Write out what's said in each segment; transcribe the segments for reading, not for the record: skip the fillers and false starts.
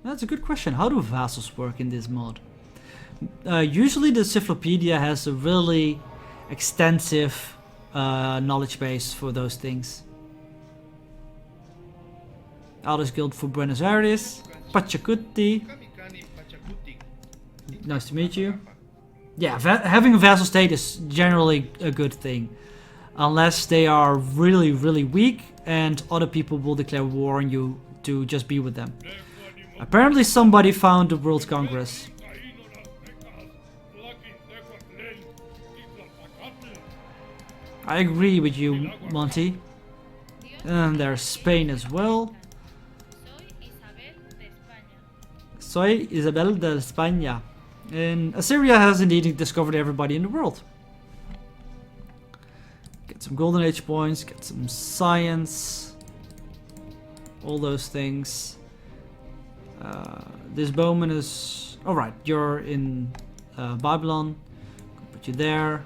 That's a good question. How do vassals work in this mod? Usually the Cyclopedia has a really extensive knowledge base for those things. Aldous Guild for Buenos Aires. Pachacuti. Nice to meet you. Yeah, having a vassal state is generally a good thing. Unless they are really, really weak and other people will declare war on you to just be with them. Apparently somebody found the World Congress. I agree with you, Monty. And there's Spain as well. Soy Isabel de España. And Assyria has indeed discovered everybody in the world. Get some Golden Age points, get some science. All those things. This bowman is... Alright, you're in Babylon. Put you there.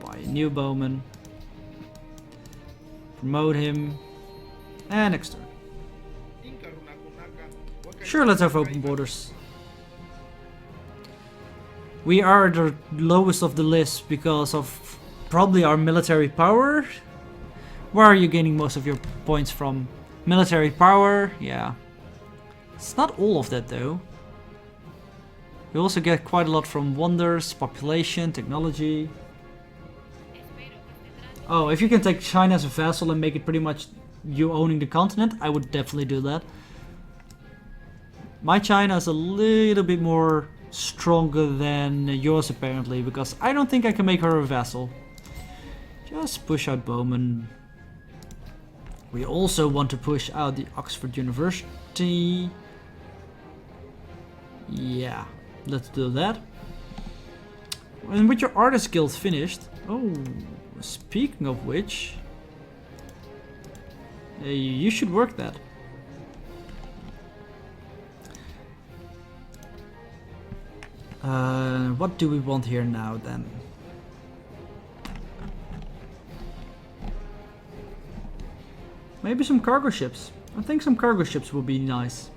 Buy a new bowman. Promote him. And next turn. Sure, let's have open borders. We are the lowest of the list because of probably our military power. Where are you gaining most of your points from? Military power? Yeah. It's not all of that though. You also get quite a lot from wonders, population, technology. Oh, if you can take China as a vassal and make it pretty much you owning the continent, I would definitely do that. My China is a little bit more stronger than yours apparently, because I don't think I can make her a vassal. Just push out Bowman. We also want to push out the Oxford University. Yeah, let's do that. And with your Artist Guild finished... Oh, speaking of which... you should work that. What do we want here now then? Maybe some cargo ships. I think some cargo ships would be nice.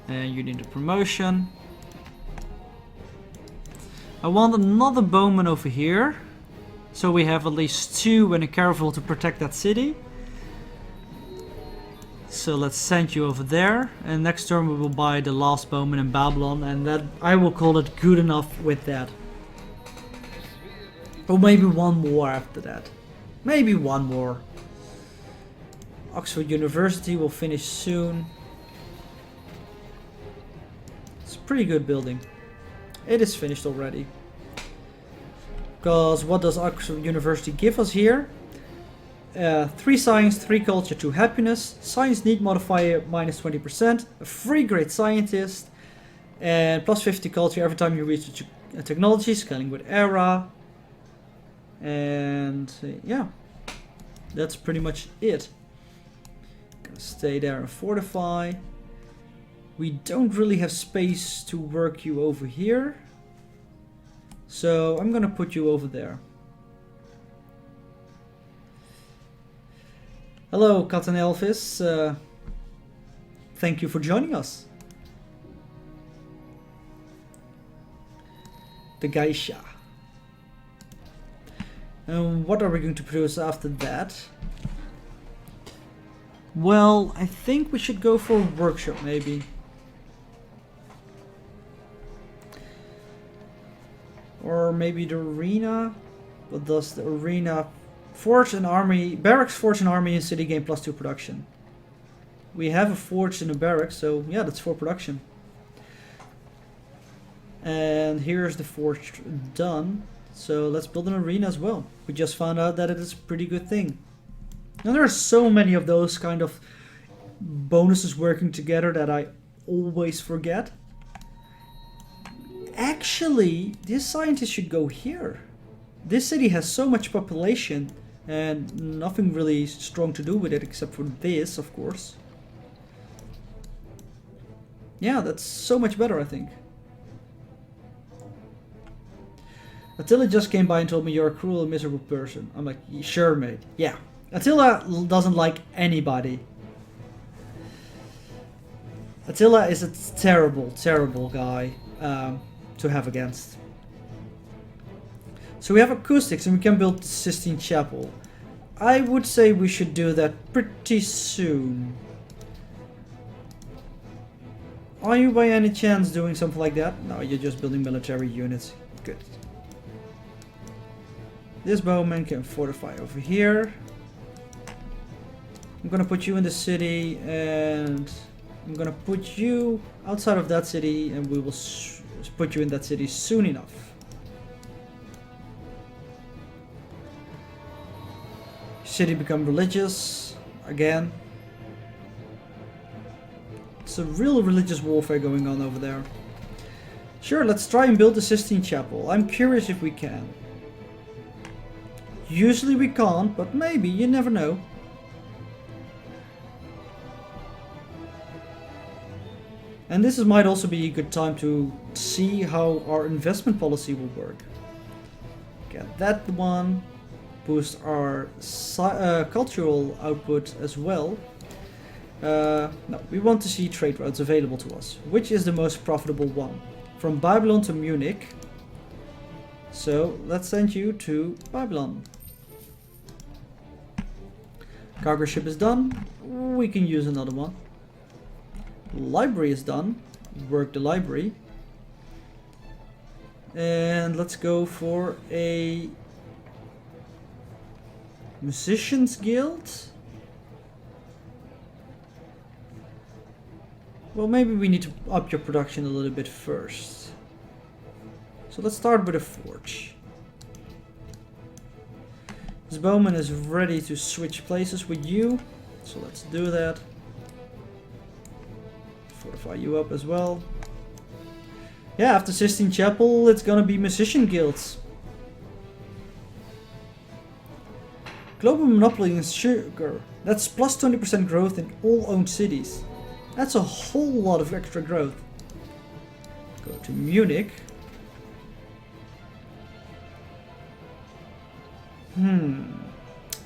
And you need a promotion. I want another bowman over here. So we have at least 2 and a caravel to protect that city. So let's send you over there, and next turn we will buy the last bowman in Babylon, and that I will call it good enough with that. Or maybe one more after that. Maybe one more. Oxford University will finish soon. It's a pretty good building. It is finished already. Because what does Oxford University give us here? 3 science, 3 culture, 2 happiness, science need modifier minus 20%, a free great scientist, and plus 50 culture every time you reach a technology, scaling with era. And yeah, that's pretty much it. Gonna stay there and fortify. We don't really have space to work you over here, so I'm gonna put you over there. Hello, Captain Elvis. Thank you for joining us. The Geisha. And what are we going to produce after that? Well, I think we should go for a workshop, maybe. Or maybe the arena. What does the arena... Forge and army, barracks, forge and army and city gain +2 production. We have a forge in a barracks, so yeah, that's 4 production. And here's the forge done. So let's build an arena as well. We just found out that it is a pretty good thing. And there are so many of those kind of bonuses working together that I always forget. Actually, this scientist should go here. This city has so much population and nothing really strong to do with it except for this, of course. Yeah, that's so much better, I think. Attila just came by and told me you're a cruel and miserable person. I'm like, sure mate, yeah, Attila doesn't like anybody. Attila is a terrible, terrible guy to have against. So we have acoustics and we can build the Sistine Chapel. I would say we should do that pretty soon. Are you by any chance doing something like that? No, you're just building military units. Good. This bowman can fortify over here. I'm gonna put you in the city and I'm gonna put you outside of that city and we will put you in that city soon enough. City become religious again. It's a real religious warfare going on over there. Sure, let's try and build the Sistine Chapel. I'm curious if we can. Usually we can't, but maybe, you never know. And this might also be a good time to see how our investment policy will work. Get that one. Boost our cultural output as well. No, we want to see trade routes available to us. Which is the most profitable one? From Babylon to Munich. So let's send you to Babylon. Cargo ship is done. We can use another one. Library is done. Work the library. And let's go for a Musicians Guild? Well, maybe we need to up your production a little bit first. So let's start with a forge. This bowman is ready to switch places with you. So let's do that. Fortify you up as well. Yeah, after Sistine Chapel, it's gonna be Musician Guilds. Global monopoly in sugar. That's plus 20% growth in all owned cities. That's a whole lot of extra growth. Go to Munich.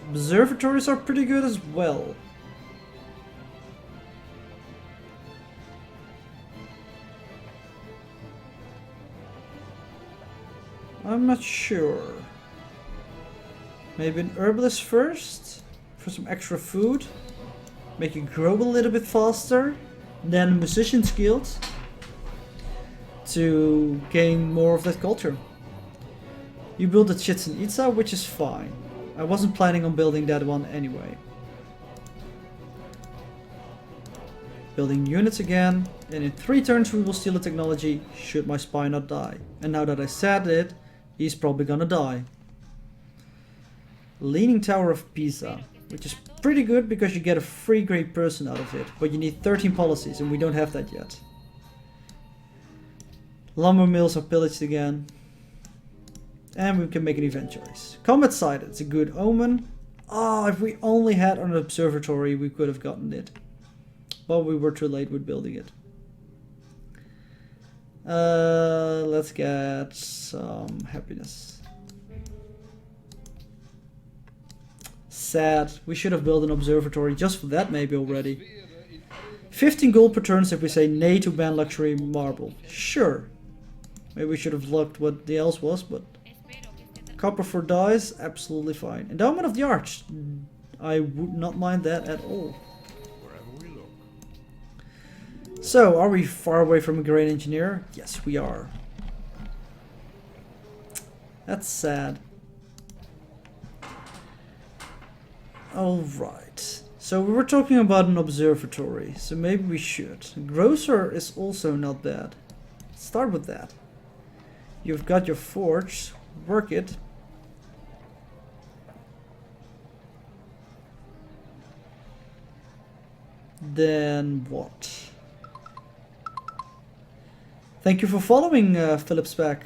Observatories are pretty good as well. I'm not sure. Maybe an herbalist first for some extra food. Make it grow a little bit faster. Then a musician's guild to gain more of that culture. You build a Chichen Itza, which is fine. I wasn't planning on building that one anyway. Building units again. And in 3 turns we will steal the technology should my spy not die. And now that I said it, he's probably gonna die. Leaning Tower of Pisa, which is pretty good because you get a free great person out of it, but you need 13 policies and we don't have that yet. Lumber mills are pillaged again. And we can make an event choice. Combat site, it's a good omen. Ah, if we only had an observatory we could have gotten it. But we were too late with building it. Let's get some happiness. Sad. We should have built an observatory just for that maybe already. 15 gold per turn if we say nay to ban luxury marble. Sure. Maybe we should have looked what the else was, but copper for dyes, absolutely fine. Endowment of the Arch. I would not mind that at all. So, are we far away from a great engineer? Yes, we are. That's sad. Alright. So we were talking about an observatory, so maybe we should. Grocer is also not bad. Start with that. You've got your forge. Work it. Then what? Thank you for following, Philip Spack.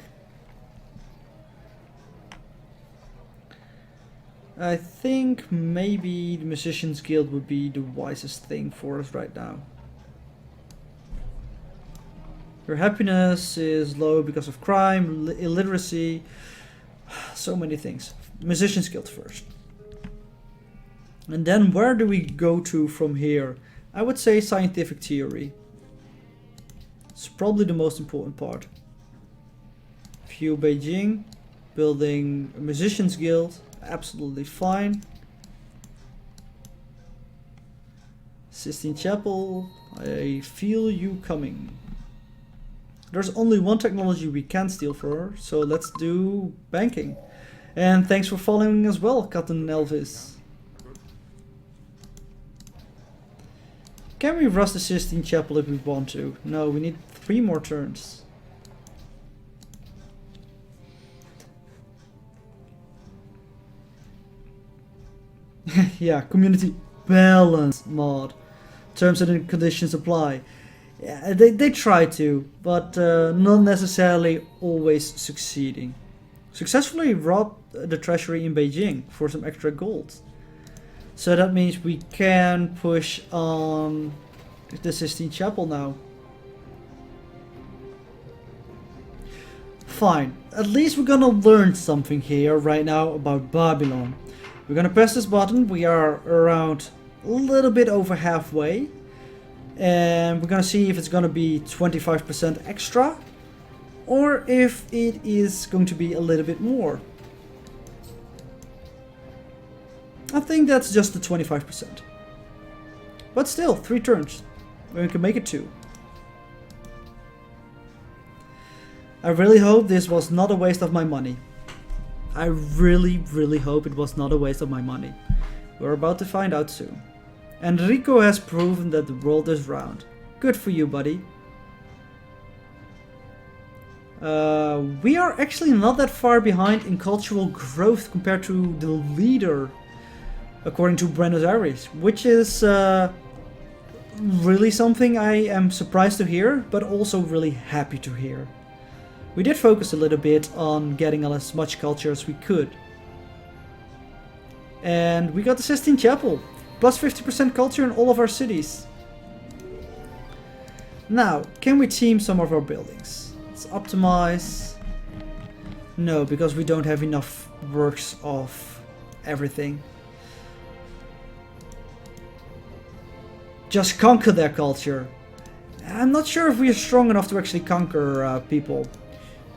I think maybe the Musicians Guild would be the wisest thing for us right now. Your happiness is low because of crime, illiteracy, so many things. Musicians Guild first. And then where do we go to from here? I would say scientific theory. It's probably the most important part. View Beijing. Building a musicians guild. Absolutely fine. Sistine Chapel. I feel you coming. There's only one technology we can steal for her, so let's do banking. And thanks for following as well, Captain Elvis. Can we rush the Sistine Chapel if we want to? No, we need 3 more turns. Yeah, community balance mod. Terms and conditions apply. Yeah, they try to, but not necessarily always succeeding. Successfully rob the treasury in Beijing for some extra gold. So that means we can push on the Sistine Chapel now. Fine, at least we're gonna learn something here right now about Babylon. We're gonna press this button, we are around a little bit over halfway. And we're gonna see if it's gonna be 25% extra or if it is going to be a little bit more. I think that's just the 25%. But still, 3 turns. We can make it 2. I really hope this was not a waste of my money. I really hope it was not a waste of my money. We're about to find out soon. Enrico has proven that the world is round. Good for you, buddy. We are actually not that far behind in cultural growth compared to the leader, according to Buenos Aires, which is really something I am surprised to hear, but also really happy to hear. We did focus a little bit on getting as much culture as we could. And we got the Sistine Chapel. Plus 50% culture in all of our cities. Now, can we team some of our buildings? Let's optimize. No, because we don't have enough works of everything. Just conquer their culture. I'm not sure if we are strong enough to actually conquer people.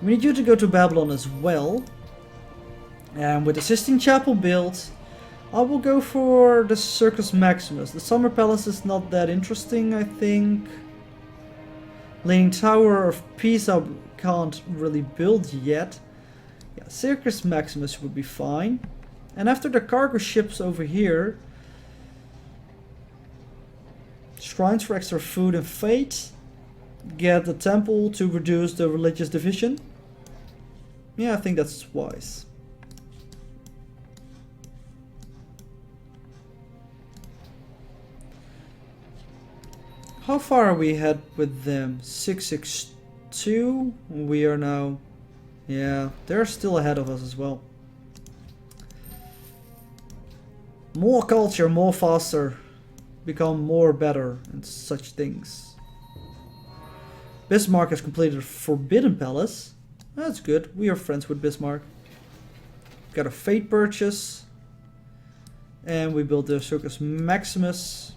We need you to go to Babylon as well. And with the Sistine Chapel built, I will go for the Circus Maximus. The Summer Palace is not that interesting, I think. Leaning Tower of Pisa can't really build yet. Yeah, Circus Maximus would be fine. And after the cargo ships over here, shrines for extra food and fate. Get the temple to reduce the religious division. Yeah, I think that's wise. How far are we ahead with them? 662. We are now... Yeah, they're still ahead of us as well. More culture, more faster. Become more better and such things. Bismarck has completed a Forbidden Palace. That's good. We are friends with Bismarck. Got a Fate purchase. And we built the Circus Maximus.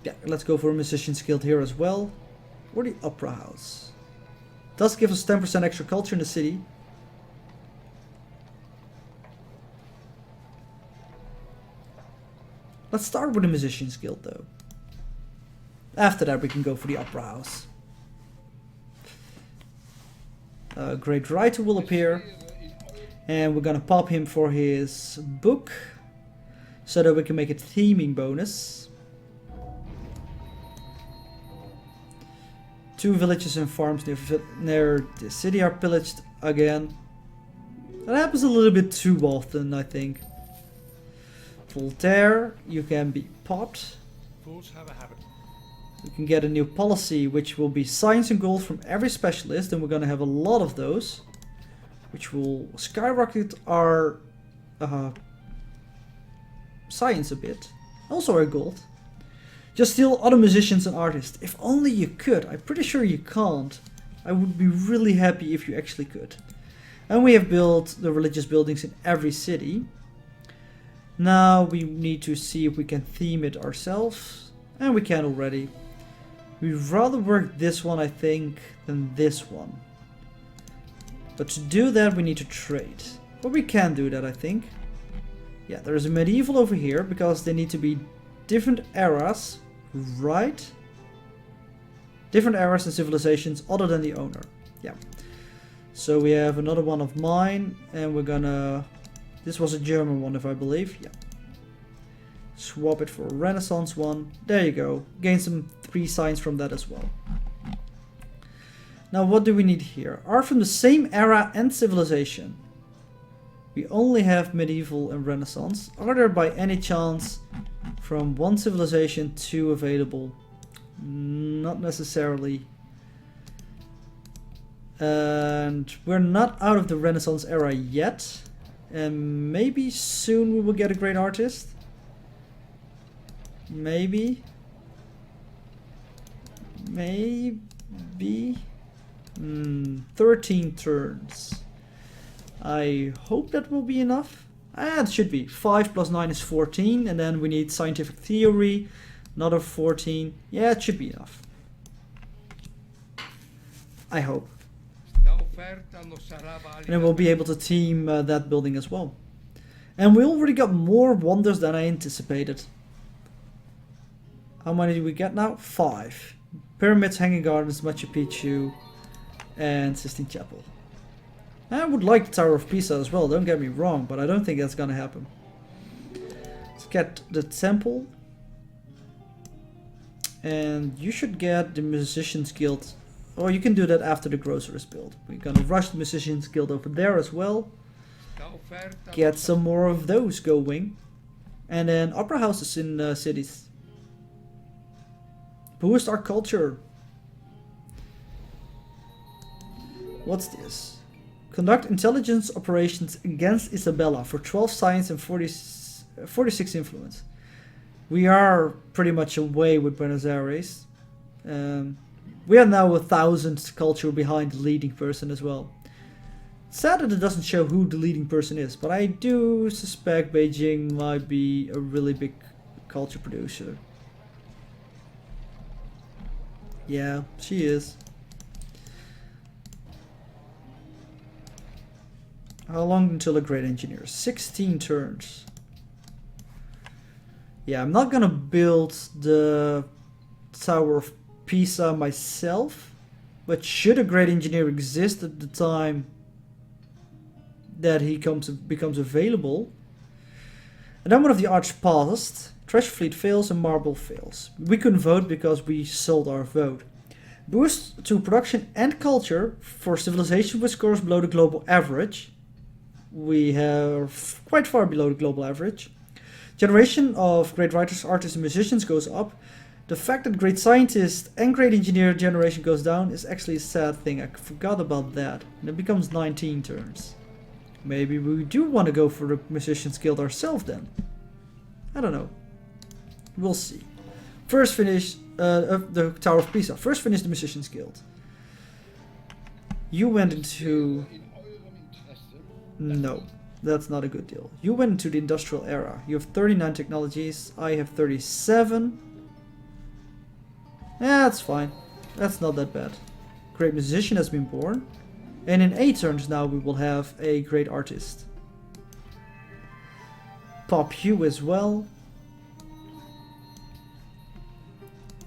Yeah, let's go for a Musician's Guild here as well. Or the Opera House. Does give us 10% extra culture in the city. Let's start with the Musician's Guild though. After that we can go for the Opera House. Great Writer will appear. And we're gonna pop him for his book. So that we can make a theming bonus. 2 villages and farms near the city are pillaged again. That happens a little bit too often, I think. Voltaire, you can be popped. Fools have a habit. We can get a new policy, which will be science and gold from every specialist, and we're gonna have a lot of those, which will skyrocket our science a bit. Also our gold. Just steal other musicians and artists. If only you could. I'm pretty sure you can't. I would be really happy if you actually could. And we have built the religious buildings in every city. Now we need to see if we can theme it ourselves. And we can already. We'd rather work this one, I think, than this one. But to do that we need to trade. But we can do that, I think. Yeah, there's a medieval over here because they need to be different eras, right? Different eras and civilizations other than the owner. Yeah. So we have another one of mine and we're gonna... This was a German one, if I believe. Yeah. Swap it for a Renaissance one. There you go. Gain some 3 signs from that as well. Now what do we need here? Art from the same era and civilization. We only have medieval and Renaissance. Are there by any chance from one civilization 2 available? Not necessarily. And we're not out of the Renaissance era yet. And maybe soon we will get a great artist. Maybe. 13 turns. I hope that will be enough. It should be. 5 plus 9 is 14. And then we need scientific theory. Another 14. Yeah, it should be enough. I hope. And then we'll be able to team that building as well. And we already got more wonders than I anticipated. How many do we get now? 5. Pyramids, Hanging Gardens, Machu Picchu, and Sistine Chapel. I would like the Tower of Pisa as well, don't get me wrong, but I don't think that's gonna happen. Let's get the temple. And you should get the Musicians Guild. Or you can do that after the grocer is built. We're gonna rush the Musicians Guild over there as well. Get some more of those going. And then opera houses in cities. Boost our culture. What's this? Conduct intelligence operations against Isabella for 12 science and 46 influence. We are pretty much away with Buenos Aires. We are now 1,000 culture behind the leading person as well. Sad that it doesn't show who the leading person is, but I do suspect Beijing might be a really big culture producer. Yeah, she is. How long until a great engineer? 16 turns. Yeah, I'm not gonna build the Tower of Pisa myself, but should a great engineer exist at the time that he becomes available, and then one of the arch passed, Treasure Fleet fails and Marble fails. We couldn't vote because we sold our vote. Boost to production and culture for civilization with scores below the global average. We have quite far below the global average. Generation of great writers, artists, and musicians goes up. The fact that great scientist and great engineer generation goes down is actually a sad thing. I forgot about that. And it becomes 19 turns. Maybe we do want to go for the Musicians Guild ourselves then. I don't know. We'll see. First finish the Tower of Pisa. First finish the Musicians Guild. You went into... No, that's not a good deal. You went into the industrial era. You have 39 technologies. I have 37. Yeah, that's fine. That's not that bad. Great musician has been born. And in 8 turns now we will have a great artist. Pop you as well.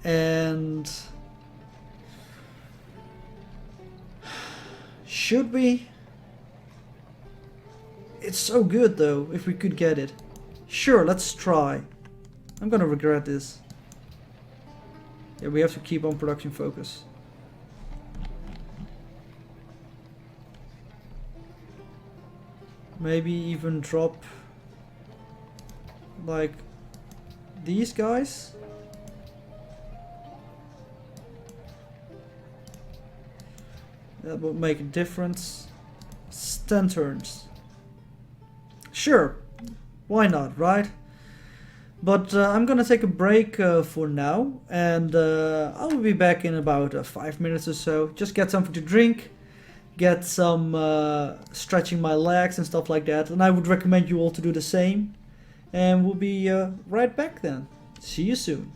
And... should we? It's so good though, if we could get it. Sure, let's try. I'm gonna regret this. Yeah, we have to keep on production focus. Maybe even drop like these guys. That will make a difference. 10 turns. Sure, why not, right? But I'm gonna take a break for now, and I'll be back in about 5 minutes or so. Just get something to drink, get some stretching my legs and stuff like that, and I would recommend you all to do the same. And we'll be right back then. See you soon.